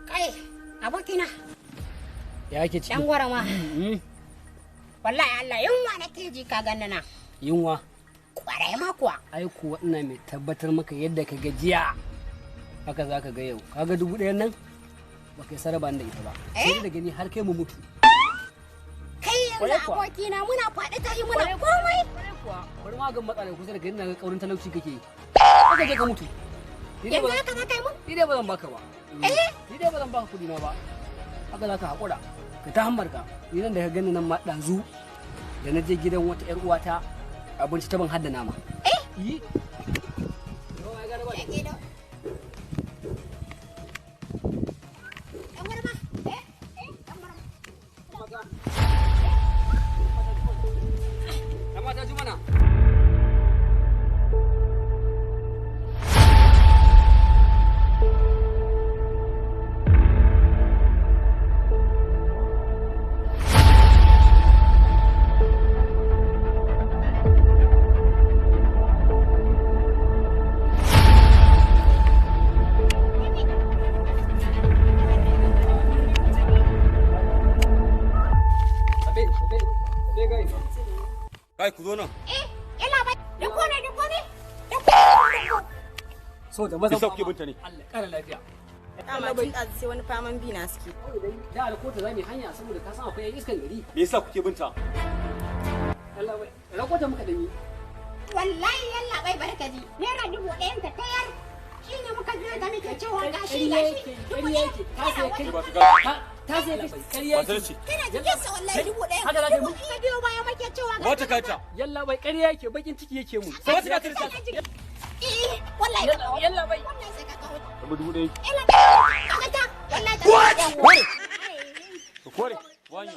Kai, abokina. Ya ake ciki? Dan gwara ma. Wallahi Allah yunwa nake ji ka ganna na. Yunwa? Kwarai ma kuwa. Ai kuwa ina mai tabbatar maka yadda ka gajiya. Haka za ka ga yau. Kaga 1000 nan? Ba kai saraba da ita ba. Sai da gani har kai mu mutu. Kai yanzu abokina muna faɗi ta yi muna komai. Bari ma ga matsala kusa da gani na ga kaurin talauci kake. Haka je ka mutu. Yanzu haka za ka yi mun? Ni dai ba zan baka ba. Ni dai ba zan baka kudi na ba. Haka za ka haƙura. Ka ta hambarka. Ni nan da ka gani nan ma ɗazu da na je gidan wata 'yar uwata abinci ta ban hadda nama. Yi. Kai ku zo nan. Yana ba da kone da kone. So da maza sauke binta ne. Allah kara lafiya. Dama tun ɗazu sai wani faman bi na suke. Da alkota za mu hanya saboda ka san akwai iskan gari. Me yasa kuke binta? Allah bai. Rakota muka danyi. Wallahi yalla bai barkaji. Naira 1000 ta tayar. Shine muka je da muke cewa gashi gashi. Ƙarya yake. Ta sai kai. Ta sai kai. Ƙarya yake. Kana jikin sa wallahi 1000. Haka za ka yi. Iya biyo baya muke cewa gashi. Wata kanta. Yalla bai ƙarya yake bakin ciki yake mu. Sai wata kanta. Wallahi yalla bai. wallahi sai ka kawo. Abu 1000. Yalla ka ta. Wallahi ta. Kore. Kore. Wanya.